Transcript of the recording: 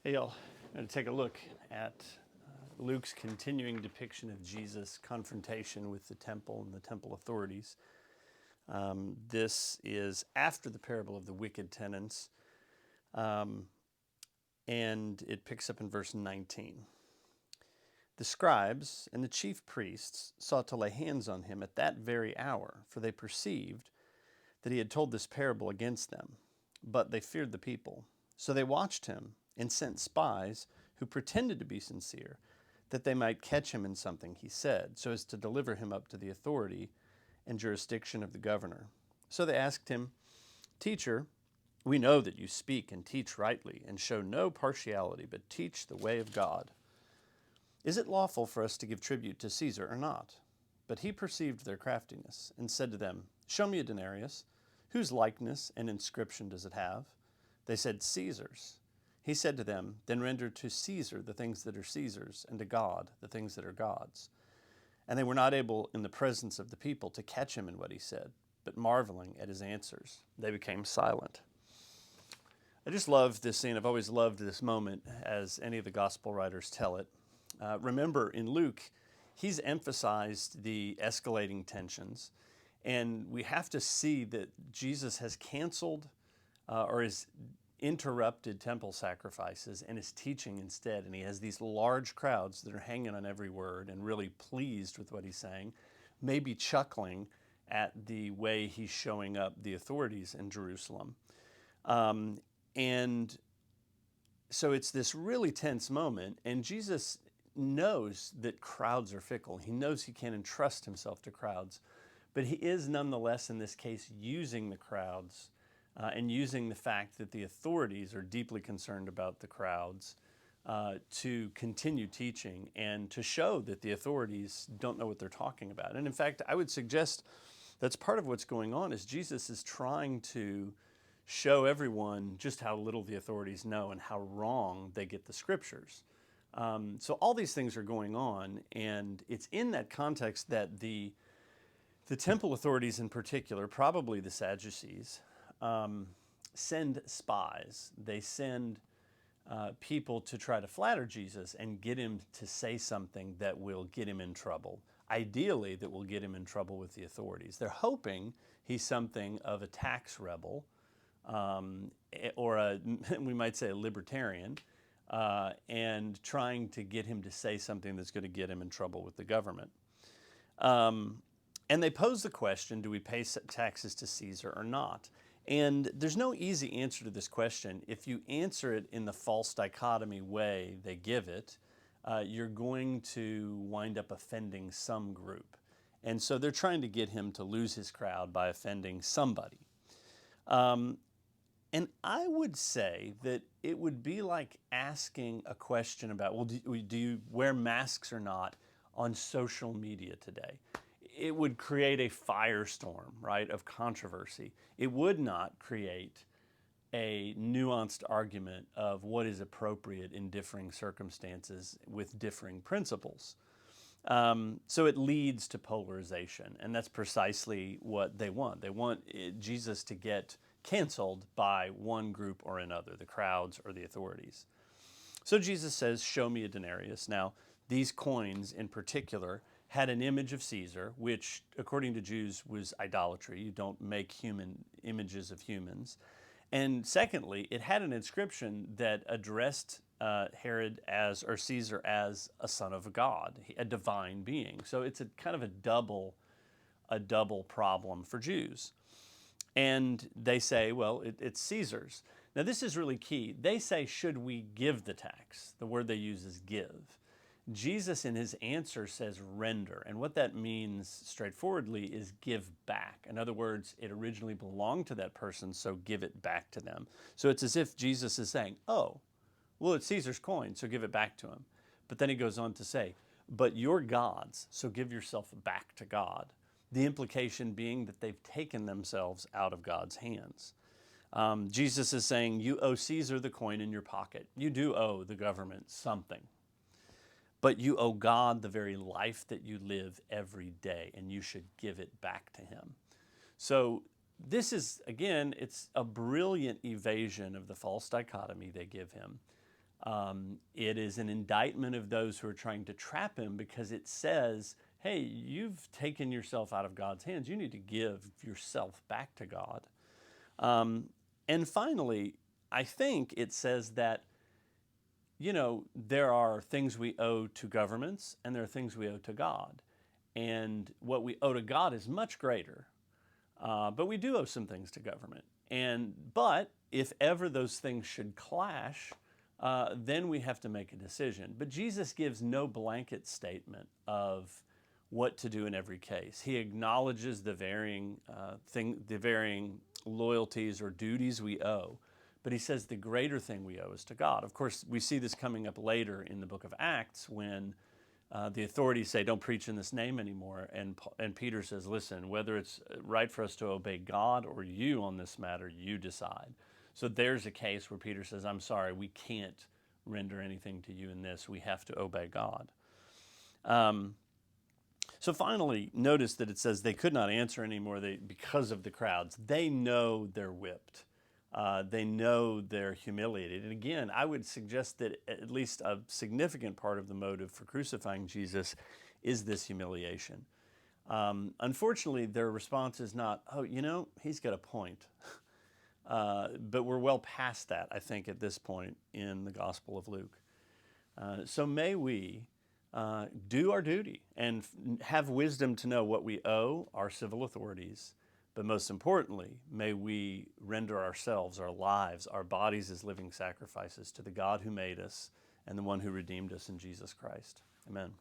Hey, y'all. I'm going to take a look at Luke's continuing depiction of Jesus' confrontation with the temple and the temple authorities. This is after the parable of the wicked tenants, and it picks up in verse 19. The scribes and the chief priests sought to lay hands on him at that very hour, for they perceived that he had told this parable against them, but they feared the people. So they watched him and sent spies who pretended to be sincere, that they might catch him in something he said, so as to deliver him up to the authority and jurisdiction of the governor. So they asked him, "Teacher, we know that you speak and teach rightly, and show no partiality, but teach the way of God. Is it lawful for us to give tribute to Caesar or not?" But he perceived their craftiness, and said to them, "Show me a denarius. Whose likeness and inscription does it have?" They said, "Caesar's." He said to them, "Then render to Caesar the things that are Caesar's, and to God the things that are God's." And they were not able in the presence of the people to catch him in what he said, but marveling at his answers, they became silent. I just love this scene. I've always loved this moment as any of the gospel writers tell it. Remember, in Luke, he's emphasized the escalating tensions, and we have to see that Jesus has canceled or is interrupted temple sacrifices and is teaching instead. And he has these large crowds that are hanging on every word and really pleased with what he's saying, maybe chuckling at the way he's showing up the authorities in Jerusalem. And so it's this really tense moment, and Jesus knows that crowds are fickle. He knows he can't entrust himself to crowds, but he is nonetheless in this case using the crowds and using the fact that the authorities are deeply concerned about the crowds to continue teaching and to show that the authorities don't know what they're talking about. And in fact, I would suggest that's part of what's going on is Jesus is trying to show everyone just how little the authorities know and how wrong they get the scriptures. So all these things are going on, and it's in that context that the temple authorities in particular, probably the Sadducees, send spies. They send people to try to flatter Jesus and get him to say something that will get him in trouble. Ideally, that will get him in trouble with the authorities. They're hoping he's something of a tax rebel, or we might say a libertarian, and trying to get him to say something that's going to get him in trouble with the government. And they pose the question, do we pay taxes to Caesar or not? And there's no easy answer to this question. If you answer it in the false dichotomy way they give it, you're going to wind up offending some group. And so they're trying to get him to lose his crowd by offending somebody. And I would say that it would be like asking a question about, well, do you wear masks or not on social media today? It would create a firestorm, right, of controversy. It would not create a nuanced argument of what is appropriate in differing circumstances with differing principles. So it leads to polarization, and that's precisely what they want. They want Jesus to get canceled by one group or another, the crowds or the authorities. So Jesus says, "Show me a denarius." Now, these coins in particular had an image of Caesar, which, according to Jews, was idolatry. You don't make human images of humans. And secondly, it had an inscription that addressed Herod as, or Caesar as, a son of God, a divine being. So it's a kind of a double problem for Jews. And they say, well, it's Caesar's. Now this is really key. They say, should we give the tax? The word they use is give. Jesus in his answer says render, and what that means straightforwardly is give back. In other words, it originally belonged to that person, so give it back to them. So it's as if Jesus is saying, oh, well, it's Caesar's coin, so give it back to him. But then he goes on to say, but you're God's, so give yourself back to God. The implication being that they've taken themselves out of God's hands. Jesus is saying, you owe Caesar the coin in your pocket. You do owe the government something. But you owe God the very life that you live every day, and you should give it back to him. So this is, again, it's a brilliant evasion of the false dichotomy they give him. It is an indictment of those who are trying to trap him because it says, hey, you've taken yourself out of God's hands. You need to give yourself back to God. And finally, I think it says that, there are things we owe to governments and there are things we owe to God. And what we owe to God is much greater. But we do owe some things to government. But if ever those things should clash, then we have to make a decision. But Jesus gives no blanket statement of what to do in every case. He acknowledges the varying loyalties or duties we owe. But he says the greater thing we owe is to God. Of course, we see this coming up later in the book of Acts when the authorities say, don't preach in this name anymore. And Peter says, listen, whether it's right for us to obey God or you on this matter, you decide. So there's a case where Peter says, I'm sorry, we can't render anything to you in this. We have to obey God. So finally, notice that it says they could not answer anymore because of the crowds. They know they're whipped. They know they're humiliated. And again, I would suggest that at least a significant part of the motive for crucifying Jesus is this humiliation. Unfortunately, their response is not, oh, he's got a point. But we're well past that, I think, at this point in the Gospel of Luke. So may we do our duty and have wisdom to know what we owe our civil authorities. But most importantly, may we render ourselves, our lives, our bodies as living sacrifices to the God who made us and the one who redeemed us in Jesus Christ. Amen.